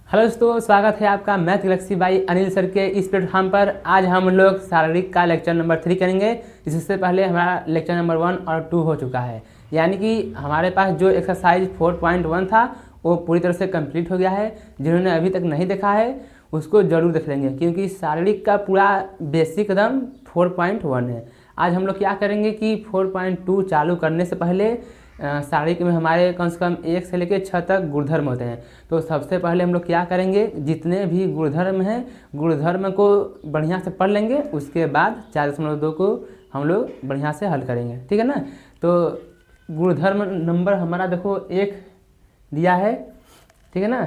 Hello दोस्तों, स्वागत है आपका math Galaxy by Anil sir के इस प्लेटफॉर्म पर। आज हम लोग शारीरिक का लेक्चर नंबर 3 करेंगे। इससे पहले हमारा लेक्चर नंबर 1 और 2 हो चुका है, यानी कि हमारे पास जो एक्सरसाइज 4.1 था वो पूरी तरह से कंप्लीट हो गया है। जिन्होंने अभी तक नहीं देखा है उसको ज़रूर देख लेंगे, क्योंकि शारीरिक का पूरा बेसिक एकदम 4.1 है। आज हम लोग क्या करेंगे कि 4.2 चालू करने से पहले शारीरिक में हमारे कम से कम 1 से लेकर 6 तक गुणधर्म होते हैं। तो सबसे पहले हम लोग क्या करेंगे, जितने भी गुणधर्म हैं गुणधर्म को बढ़िया से पढ़ लेंगे। उसके बाद 4.2 को हम लोग बढ़िया से हल करेंगे, ठीक है ना। तो गुणधर्म नंबर हमारा देखो 1 दिया है, ठीक है ना।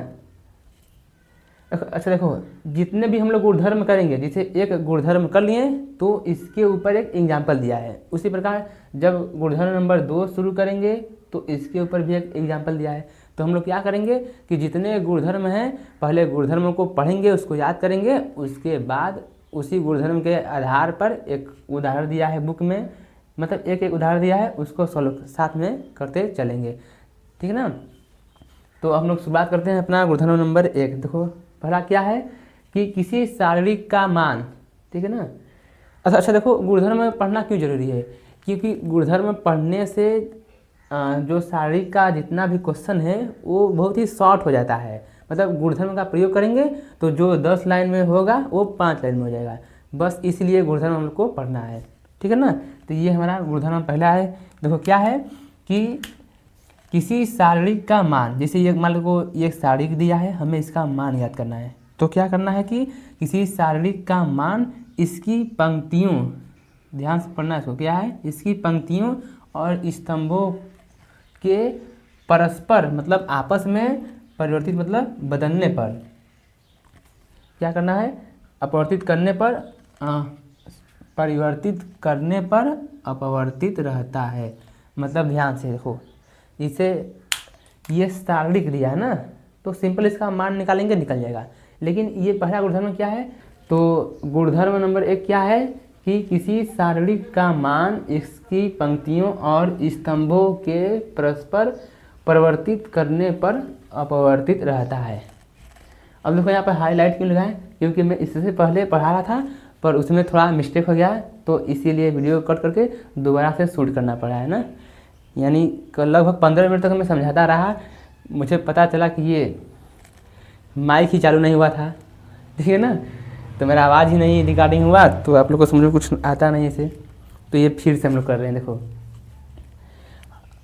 अच्छा देखो, जितने भी हम लोग गुणधर्म करेंगे, जैसे एक गुणधर्म कर लिए तो इसके ऊपर एक एग्जाम्पल दिया है। उसी प्रकार जब गुणधर्म नंबर 2 शुरू करेंगे तो इसके ऊपर भी एक एग्जाम्पल दिया है। तो हम लोग क्या करेंगे कि जितने गुणधर्म हैं पहले गुणधर्म को पढ़ेंगे, उसको याद करेंगे। उसके बाद उसी गुणधर्म के आधार पर एक उदाहरण दिया है बुक में, मतलब एक एक उदाहरण दिया है, उसको सॉल्व साथ में करते चलेंगे, ठीक है ना। तो हम लोग शुरुआत करते हैं अपना गुणधर्म नंबर 1। देखो पहला क्या है कि किसी शारीरिक का मान, ठीक है ना। अच्छा देखो, गुणधर्म पढ़ना क्यों जरूरी है, क्योंकि गुणधर्म पढ़ने से जो शारीरिक का जितना भी क्वेश्चन है वो बहुत ही शॉर्ट हो जाता है। मतलब गुणधर्म का प्रयोग करेंगे तो जो 10 लाइन में होगा वो 5 लाइन में हो जाएगा। बस इसलिए गुणधर्म हम लोग को पढ़ना है, ठीक है ना। तो ये हमारा गुणधर्म पहला है। देखो क्या है कि किसी शारीरिक का मान, जैसे ये मान लो ये शारीरिक दिया है, हमें इसका मान याद करना है। तो क्या करना है कि किसी शारीरिक का मान इसकी पंक्तियों, ध्यान से पढ़ना इसको, क्या है इसकी पंक्तियों और स्तंभों के परस्पर मतलब आपस में परिवर्तित मतलब बदलने पर, क्या करना है, अपवर्तित करने पर परिवर्तित करने पर अपवर्तित रहता है। मतलब ध्यान से देखो, इसे ये शारीरिक दिया है ना, तो सिंपल इसका मान निकालेंगे, निकल जाएगा। लेकिन ये पहला गुणधर्म क्या है, तो गुणधर्म नंबर 1 क्या है कि किसी शारीरिक का मान इसकी पंक्तियों और स्तंभों के परस्पर परिवर्तित करने पर अपवर्तित रहता है। अब देखो यहाँ पर हाईलाइट क्यों लगाएं, क्योंकि मैं इससे पहले पढ़ा रहा था पर उसमें थोड़ा मिस्टेक हो गया, तो इसीलिए वीडियो कट करके दोबारा से शूट करना पड़ा है ना। यानी लगभग 15 मिनट तक मैं समझाता रहा, मुझे पता चला कि ये माइक ही चालू नहीं हुआ था, ठीक है ना। तो मेरा आवाज़ ही नहीं रिकॉर्डिंग हुआ, तो आप लोग को समझो कुछ आता नहीं इसे। तो ये फिर से हम लोग कर रहे हैं। देखो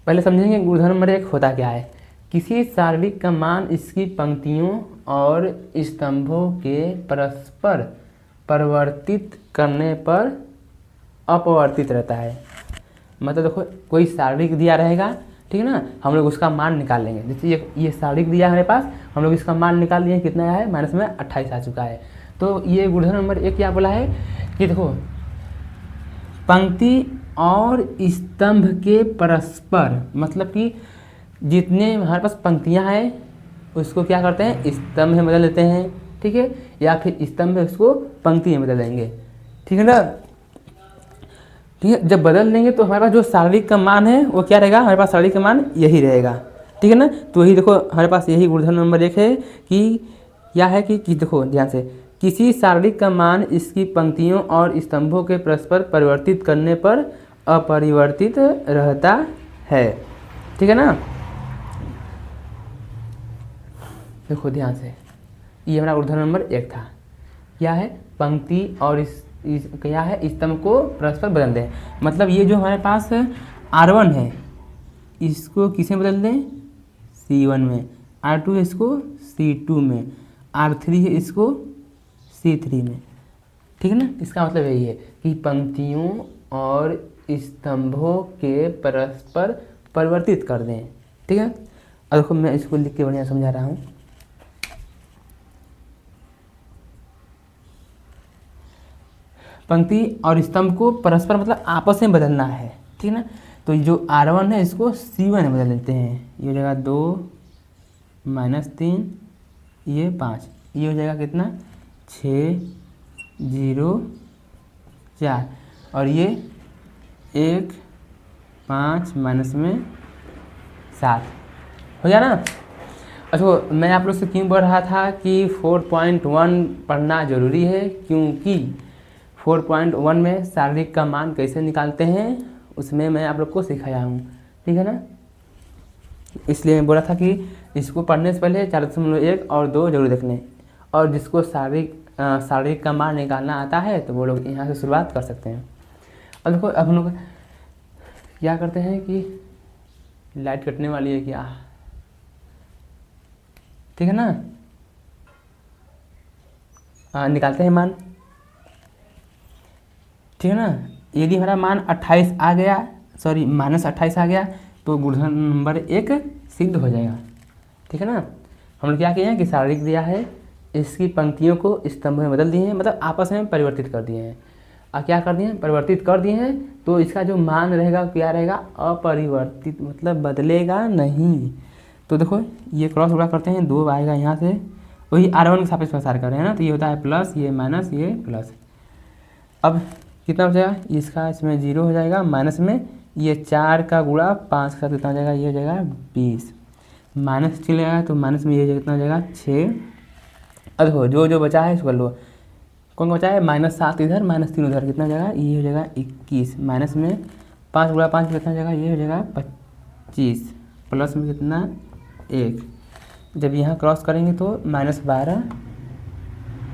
पहले समझेंगे गुणधर्म नंबर 1 होता क्या है। किसी शारीरिक का मान इसकी पंक्तियों और स्तंभों के परस्पर परिवर्तित करने पर अपवर्तित रहता है। मतलब देखो कोई शारीरिक दिया रहेगा, ठीक है ना, हम लोग उसका मान निकाल लेंगे। जैसे ये शारीरिक दिया है हमारे पास, हम लोग इसका मान निकाल लिए, कितना है, माइनस में 28 आ चुका है। तो ये गुणधर्म नंबर 1 क्या बोला है कि देखो पंक्ति और स्तंभ के परस्पर, मतलब कि जितने हमारे पास पंक्तियां हैं उसको क्या करते हैं, स्तंभ में बदल देते हैं, ठीक है, या फिर स्तंभ में उसको पंक्ति में बदल देंगे, ठीक है ना। ठीक है, जब बदल देंगे तो हमारे पास जो शारीरिक का मान है वो क्या रहेगा, हमारे पास शारीरिक का मान यही रहेगा, ठीक है ना। तो यही देखो हमारे पास यही गुणधर्म नंबर 1 है कि क्या है कि देखो ध्यान से, किसी शारीरिक का मान इसकी पंक्तियों और स्तंभों के परस्पर परिवर्तित करने पर अपरिवर्तित रहता है, ठीक है ना। देखो ध्यान से, ये हमारा गुणधर्म नंबर 1 था। क्या है, पंक्ति और क्या है, स्तंभ को परस्पर बदल दें। मतलब ये जो हमारे पास R1 है इसको किसे बदल दें, C1 में, R2 है इसको C2 में, R3 है इसको C3 में, ठीक है ना। इसका मतलब यही है कि पंक्तियों और स्तंभों के परस्पर परिवर्तित कर दें, ठीक है। अब देखो मैं इसको लिख के बढ़िया समझा रहा हूँ। पंक्ति और स्तंभ को परस्पर मतलब आपस में बदलना है, ठीक है ना। तो जो R1 है इसको C1 में बदल देते हैं। ये हो जाएगा 2 - 3, ये 5, ये हो जाएगा कितना, 6 0 4, और ये 1 5 माइनस में 7 हो गया ना। अच्छा, मैं आप लोग से क्यों बोल रहा था कि 4.1 पढ़ना ज़रूरी है, क्योंकि 4.1 में शारीरिक का मान कैसे निकालते हैं उसमें मैं आप लोग को सिखाया हूँ, ठीक है ना। इसलिए मैं बोला था कि इसको पढ़ने से पहले 4.1 और 2 जरूर देख लें, और जिसको शारीरिक का मान निकालना आता है तो वो लोग यहाँ से शुरुआत कर सकते हैं। और देखो अब हम लोग क्या करते हैं कि लाइट कटने वाली है क्या, ठीक है ना। निकालते हैं मान, ठीक है ना। यदि हमारा मान 28 आ गया, सॉरी -28 आ गया, तो गुणधर्म नंबर 1 सिद्ध हो जाएगा, ठीक है ना। हम लोग क्या किए हैं कि शारीरिक दिया है, इसकी पंक्तियों को स्तंभ में बदल दिए हैं, मतलब आपस में परिवर्तित कर दिए हैं। और क्या कर दिए हैं, परिवर्तित कर दिए हैं, तो इसका जो मान रहेगा क्या रहेगा, अपरिवर्तित, मतलब बदलेगा नहीं। तो देखो ये क्रॉस गुणा करते हैं, 2 आएगा यहाँ से, वही R1 के सापेक्ष प्रसार कर रहे हैं ना, तो ये होता है प्लस, ये माइनस, ये प्लस। अब कितना हो जाएगा, इसका इसमें 0 हो जाएगा, माइनस में ये 4 का गुणा 5 के साथ कितना हो जाएगा, ये हो जाएगा 20, माइनस चलेगा तो माइनस में ये कितना हो जाएगा 6। अब देखो जो जो बचा है इसको कर लो, कौन बचा है, -7 इधर, -3 उधर, कितना हो जाएगा, ये हो जाएगा 21, माइनस में 5 गुणा 5 कितना हो जाएगा, ये हो जाएगा 25, प्लस में कितना 1। जब यहाँ क्रॉस करेंगे तो -12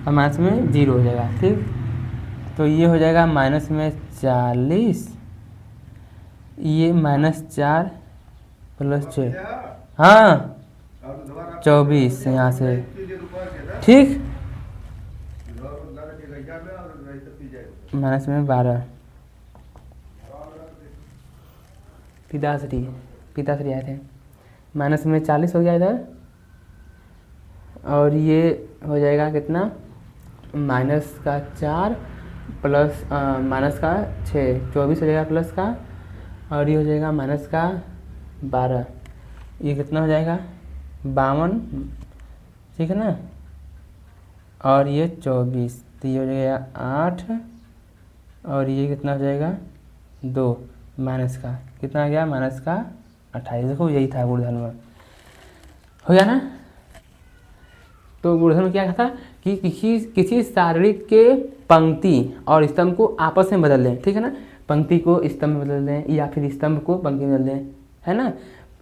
और माइनस में 0 हो जाएगा, ठीक। तो ये हो जाएगा माइनस में 40, ये -4 प्लस 6, हाँ 24 यहाँ से, ठीक, माइनस में 12, पिताश्री आए थे, माइनस में 40 हो गया इधर, और ये हो जाएगा कितना, -4 प्लस माइनस का 6, 24 हो जाएगा प्लस का, और ये हो जाएगा -12, ये कितना हो जाएगा 52, ठीक है ना। और ये 24, तो ये हो जाएगा 8, और ये कितना हो जाएगा 2, माइनस का कितना आ गया, माइनस का 28। देखो यही था गुणधर्म, हो गया ना। तो गुणधर्म क्या था कि किसी शारीरिक के पंक्ति और स्तंभ को आपस में बदल दें, ठीक है ना। पंक्ति को स्तंभ में बदल दें या फिर स्तंभ को पंक्ति में बदल दें, है ना।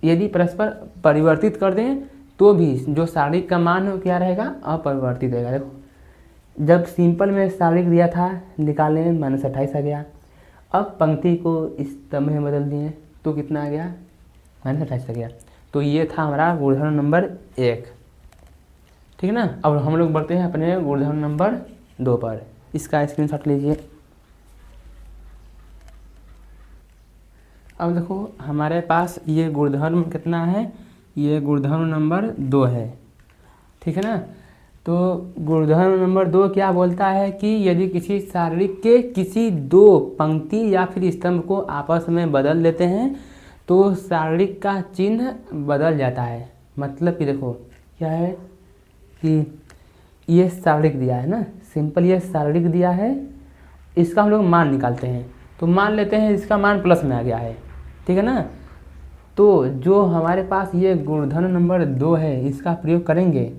यदि परस्पर परिवर्तित कर दें तो भी जो शारीरिक का मान है वो क्या रहेगा, अपरिवर्तित रहेगा। देखो जब सिंपल में शारीरिक दिया था, निकालने में -28 आ गया, अब पंक्ति को स्तंभ में बदल दिए तो कितना आ गया, -28 आ गया। तो ये था हमारा गुणधर्म नंबर 1, ठीक है ना। अब हम लोग बढ़ते हैं अपने गुणधर्म नंबर 2 पर, इसका स्क्रीनशॉट लीजिए। अब देखो हमारे पास ये गुणधर्म कितना है, ये गुणधर्म नंबर 2 है, ठीक है ना। तो गुणधर्म नंबर 2 क्या बोलता है कि यदि किसी शारीरिक के किसी 2 पंक्ति या फिर स्तंभ को आपस में बदल देते हैं तो शारीरिक का चिन्ह बदल जाता है। मतलब कि देखो क्या है कि ये शारीरिक दिया है ना, सिंपल ये शारीरिक दिया है, इसका हम लोग मान निकालते हैं। तो मान लेते हैं इसका मान प्लस में आ गया है, ठीक है ना। तो जो हमारे पास ये गुणधर्म नंबर 2 है, इसका प्रयोग करेंगे।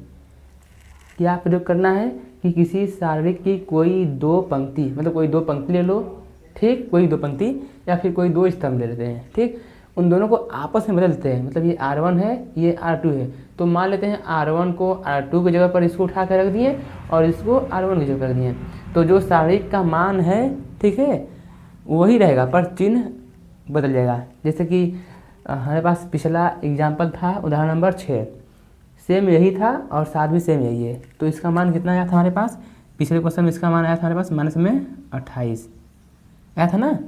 क्या प्रयोग करना है कि किसी शारीरिक की कोई 2 पंक्ति, मतलब कोई 2 पंक्ति ले लो, ठीक, कोई 2 पंक्ति या फिर कोई 2 स्तंभ ले लेते हैं, ठीक। उन दोनों को आपस में बदल देते हैं, मतलब ये R1 है, ये R2 है। तो मान लेते हैं R1 को R2 की जगह पर इसको उठा कर रख दिए और इसको R1 की जगह रख दिए। तो जो शारीरिक का मान है, ठीक है, वही रहेगा पर चिन्ह बदल जाएगा। जैसे कि हमारे पास पिछला एग्जाम्पल था, उदाहरण नंबर 6, सेम यही था और साथ भी सेम यही है। तो इसका मान कितना आया था हमारे पास, पिछले क्वेश्चन में इसका मान आया था हमारे पास -28 आया था ना।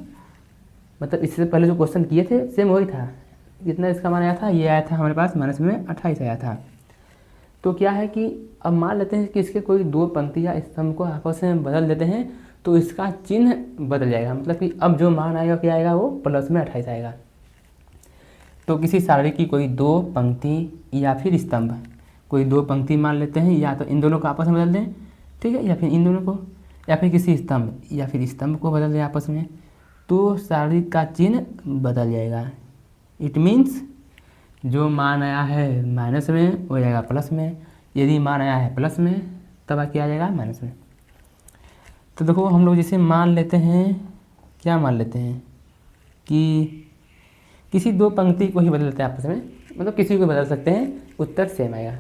मतलब इससे पहले जो क्वेश्चन किए थे सेम वही था, कितना इसका मान आया था, ये आया था हमारे पास -28 आया था। तो क्या है कि अब मान लेते हैं कि इसके कोई 2 पंक्ति या स्तंभ को आपस में बदल देते हैं तो इसका चिन्ह बदल जाएगा। मतलब कि अब जो मान आएगा क्या आएगा, वो प्लस में 28 आएगा। तो किसी शारीरिक की कोई 2 पंक्ति या फिर स्तंभ, कोई 2 पंक्ति मान लेते हैं, या तो इन दोनों को आपस में बदल दें, ठीक है, या फिर इन दोनों को, या फिर किसी स्तंभ या फिर स्तंभ को बदल दें आपस में, तो शारीरिक का चिन्ह बदल जाएगा। इट मीन्स जो मान आया है माइनस में वो जाएगा प्लस में, यदि मान आया है प्लस में तब क्या आ जाएगा माइनस में। तो देखो हम लोग जैसे मान लेते हैं, क्या मान लेते हैं कि किसी दो पंक्ति को ही बदल लेते हैं आपस में, मतलब किसी को बदल सकते हैं, उत्तर सेम आएगा।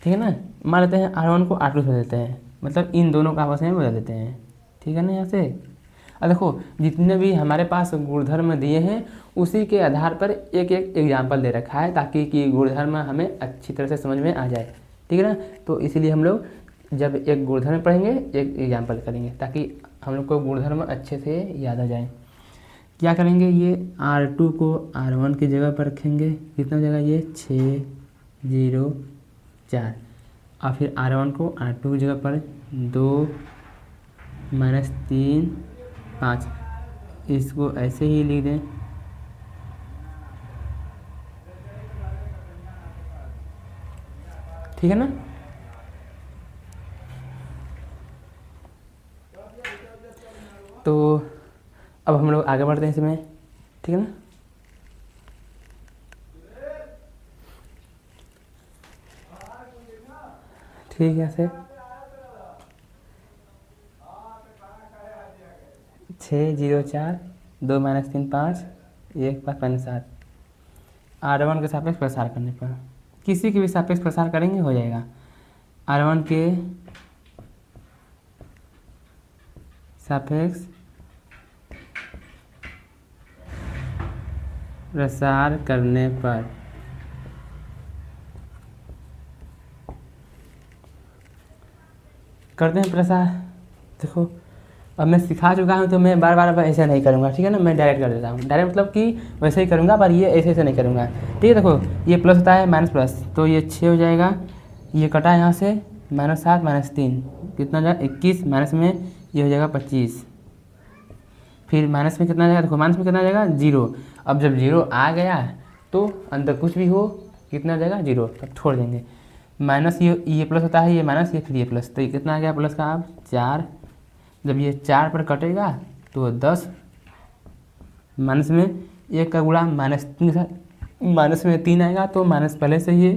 ठीक है ना। मान लेते हैं R1 को R2 से बदल देते हैं, मतलब इन दोनों को आपस में बदल देते हैं। ठीक है ना। यहाँ से अब देखो जितने भी हमारे पास गुणधर्म दिए हैं उसी के आधार पर एक एक एग्जाम्पल दे रखा है, ताकि कि गुणधर्म हमें अच्छी तरह से समझ में आ जाए। ठीक है ना। तो इसीलिए हम लोग जब एक गुणधर्म पढ़ेंगे एक एग्जाम्पल करेंगे, ताकि हम लोग को गुणधर्म अच्छे से याद आ जाए। क्या करेंगे, ये R2 को R1 की जगह पर रखेंगे, कितना हो जाएगा ये 6 0 4, और फिर R1 को R2 की जगह पर 2 -3 5, इसको ऐसे ही लिख दें। ठीक है ना। तो अब हम लोग आगे बढ़ते हैं इसमें। ठीक है ना। ठीक है से 6 0 4 2 -3 5 1 5 7, R1 के सापेक्ष प्रसार करने पर किसी के भी सापेक्ष प्रसार करेंगे हो जाएगा। R1 के सापेक्ष प्रसार करने पर करते हैं प्रसार। देखो अब मैं सिखा चुका हूँ तो मैं बार बार ऐसे नहीं करूँगा। ठीक है ना। मैं डायरेक्ट कर देता हूँ, डायरेक्ट मतलब कि वैसे ही करूँगा, पर ये ऐसे ऐसे नहीं करूँगा। ठीक है। देखो ये प्लस होता है माइनस प्लस, तो ये 6 हो जाएगा, ये कटा है यहाँ से -7 -3 कितना हो जाएगा 21, माइनस में ये हो जाएगा 25, फिर माइनस में कितना आ जाएगा, देखो माइनस में कितना आ जाएगा 0। अब जब 0 आ गया तो अंदर कुछ भी हो कितना आ जाएगा 0, तब छोड़ देंगे। माइनस ये प्लस होता है, ये माइनस, ये फिर ये प्लस, तो ये कितना आ गया प्लस का अब 4। जब ये 4 पर कटेगा तो 10, माइनस में 1 का गुणा -3, माइनस में 3 आएगा तो माइनस पहले से ये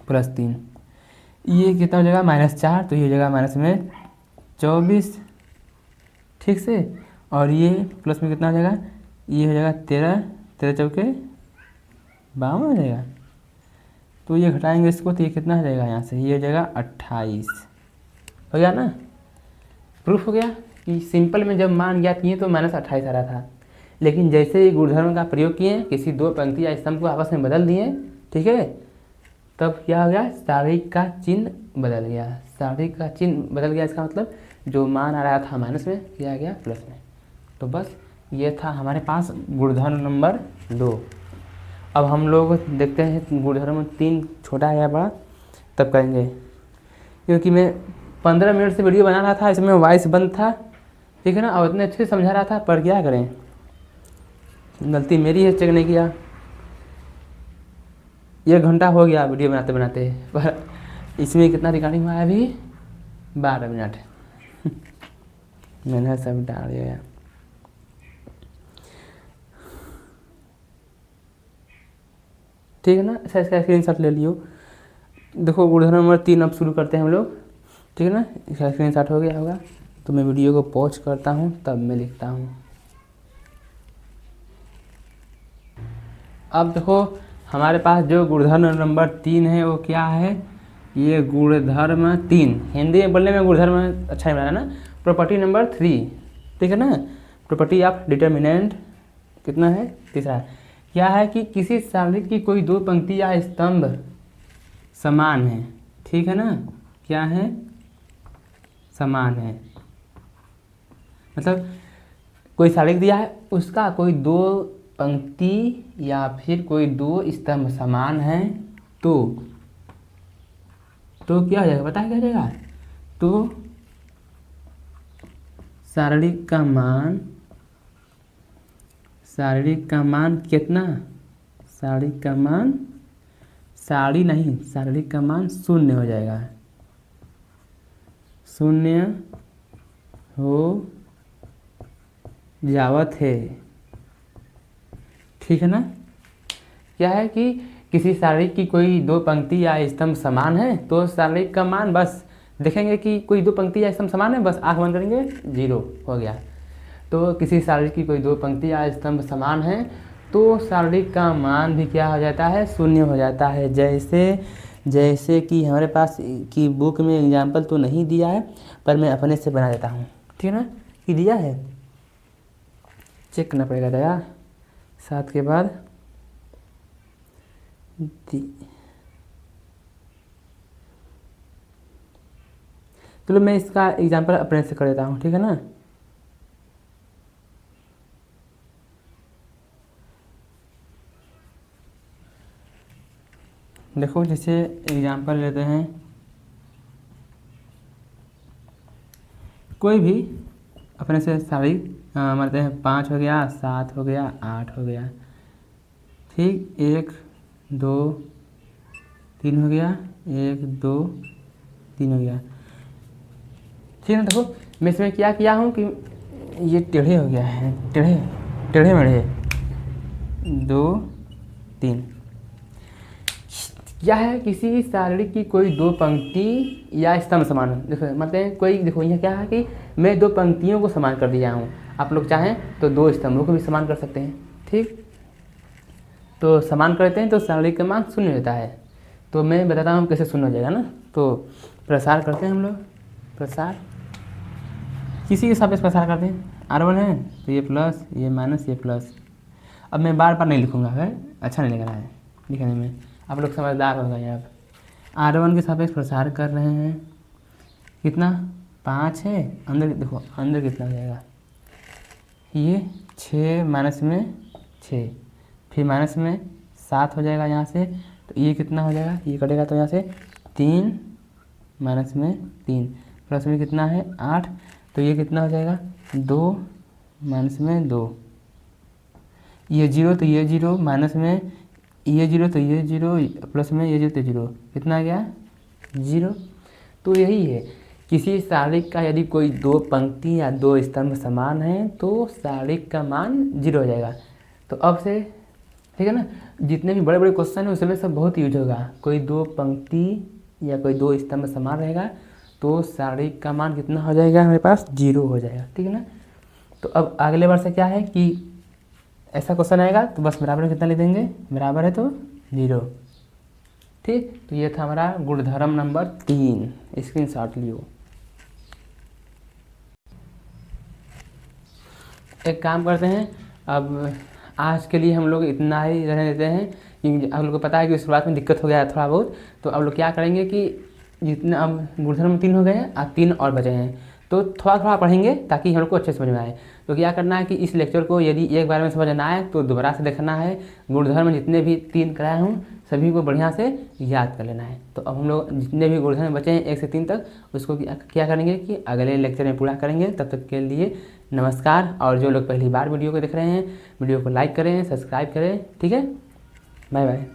+3, ये कितना हो जाएगा -4, तो ये हो जाएगा माइनस में 24। ठीक से, और ये प्लस में कितना हो जाएगा, ये हो जाएगा 13, 13 चौके 52 हो जाएगा। तो ये घटाएंगे इसको तो ये कितना हो जाएगा यहाँ से, ये हो जाएगा 28। हो गया ना। प्रूफ हो गया कि सिंपल में जब मान ज्ञात किए तो -28 आ रहा था, लेकिन जैसे ही गुणधर्म का प्रयोग किए, किसी दो पंक्ति या स्तंभ को आपस में बदल दिए, ठीक है, तब क्या हो गया, सारणिक का चिन्ह बदल गया। सारणिक का चिन्ह बदल गया, इसका मतलब जो मान आ रहा था माइनस में क्या आ गया प्लस में। तो बस ये था हमारे पास गुणधर्म नंबर 2। अब हम लोग देखते हैं गुणधर्म 3 छोटा या बड़ा, तब करेंगे, क्योंकि मैं 15 मिनट से वीडियो बना रहा था, इसमें वॉइस बंद था। ठीक है ना। और इतने अच्छे से समझा रहा था, पर क्या करें, गलती मेरी है, चेक नहीं किया। 1 घंटा हो गया वीडियो बनाते बनाते, पर इसमें कितना रिकॉर्डिंग हुआ है अभी 12 मिनट। मैंने सब डाल दिया। ठीक है ना। इसका स्क्रीनशॉट ले लियो। देखो गुणधर्म नंबर 3 अब शुरू करते हैं हम लोग। ठीक है ना। इसका स्क्रीनशॉट हो गया होगा, तो मैं वीडियो को पॉज करता हूँ, तब मैं लिखता हूँ। अब देखो हमारे पास जो गुणधर्म नंबर 3 है वो क्या है, ये गुणधर्म 3, हिंदी में बोलने में गुणधर्म अच्छा नहीं बना है ना। प्रॉपर्टी नंबर 3, ठीक है ना। प्रॉपर्टी ऑफ डिटर्मिनेंट कितना है, तीसरा। क्या है कि किसी सारणी की कोई दो पंक्ति या स्तंभ समान है। ठीक है ना। क्या है, समान है, मतलब कोई सारणी दिया है, उसका कोई दो पंक्ति या फिर कोई दो स्तंभ समान है, तो क्या हो जाएगा, पता है क्या हो जाएगा, तो सारणी का मान कितना, सारणी का मान, सारणी नहीं, सारणी का मान 0 हो जाएगा, 0 हो जावत है। ठीक है ना। क्या है कि किसी सारणी की कोई दो पंक्ति या स्तंभ समान है तो सारणी का मान बस देखेंगे कि कोई दो पंक्ति या स्तंभ समान है, बस आँख बंद करेंगे 0 हो गया। तो किसी सारणी की कोई दो पंक्ति या स्तंभ समान है तो सारणी का मान भी क्या हो जाता है, 0 हो जाता है। जैसे कि हमारे पास की बुक में एग्जाम्पल तो नहीं दिया है, पर मैं अपने से बना देता हूँ, ठीक है ना। कि दिया है, चेक करना पड़ेगा दया 7 के बाद चलो मैं इसका एग्जाम्पल अपने से कर देता हूँ, ठीक है ना। देखो जैसे एग्जाम्पल लेते हैं, कोई भी अपने से सारी मानते हैं 5 हो गया, 7 हो गया, 8 हो गया, ठीक, 1 2 3 हो गया, 1 2 3 हो गया, ठीक है ना। देखो मैं इसमें क्या किया हूँ कि ये टेढ़े हो गया है, टेढ़े मेढ़े 2 3। क्या है, किसी सारणी की कोई दो पंक्ति या स्तंभ समान है। देखो मतलब कोई, देखो यहाँ क्या है कि मैं दो पंक्तियों को समान कर दिया हूँ, आप लोग चाहें तो दो स्तंभों को भी समान कर सकते हैं, ठीक। तो समान करते हैं तो सारणी का मान 0 होता है। तो मैं बताता हूँ कैसे 0 हो जाएगा ना। तो प्रसार करते हैं हम लोग, प्रसार किसी के सापेक्ष प्रसार करते हैं। R1 है तो ये प्लस, ये माइनस, ये प्लस। अब मैं बार बार नहीं लिखूँगा, अगर अच्छा नहीं लग रहा है लिखने में, आप लोग समझदार हो गए। आप R1 के सापेक्ष प्रसार कर रहे हैं, कितना 5 है, अंदर देखो अंदर कितना हो जाएगा, ये 6 माइनस में 6, फिर माइनस में 7 हो जाएगा यहाँ से, तो ये कितना हो जाएगा, ये कटेगा तो यहाँ से 3 माइनस में 3, प्लस में कितना है 8, तो ये कितना हो जाएगा 2 माइनस में 2, ये 0 तो ये 0, माइनस में ये 0 तो ये 0, प्लस में ये 0 तो 0, कितना आ गया 0। तो यही है, किसी सारणी का यदि कोई दो पंक्ति या दो स्तंभ समान है तो सारणी का मान 0 हो जाएगा। तो अब से ठीक है ना, जितने भी बड़े बड़े क्वेश्चन हैं उसमें सब बहुत यूज होगा। कोई दो पंक्ति या कोई दो स्तंभ समान रहेगा तो सारणी का मान कितना हो जाएगा, हमारे पास 0 हो जाएगा, ठीक है ना। तो अब अगले बार से क्या है कि ऐसा क्वेश्चन आएगा तो बस बराबर में कितना लिख देंगे, बराबर है तो 0, ठीक। तो ये था हमारा गुणधर्म नंबर 3, स्क्रीनशॉट लियो। एक काम करते हैं, अब आज के लिए हम लोग इतना ही रहने देते हैं, क्योंकि आप लोग को पता है कि शुरुआत में दिक्कत हो गया है थोड़ा बहुत। तो अब लोग क्या करेंगे कि जितने अब गुणधर्म 3 हो गए हैं, अब 3 और बचे हैं, तो थोड़ा थोड़ा पढ़ेंगे ताकि हम लोग को अच्छे से समझ में आए। तो क्या करना है कि इस लेक्चर को यदि एक बार में समझ ना आए तो दोबारा से देखना है। गुणधर्म जितने भी 3 कराए हूँ सभी को बढ़िया से याद कर लेना है। तो अब हम लोग जितने भी गुणधर्म बचे हैं 1 से 3 तक, उसको क्या करेंगे कि अगले लेक्चर में पूरा करेंगे। तब तक के लिए नमस्कार। और जो लोग पहली बार वीडियो को देख रहे हैं, वीडियो को लाइक करें, सब्सक्राइब करें, ठीक है। Bye bye.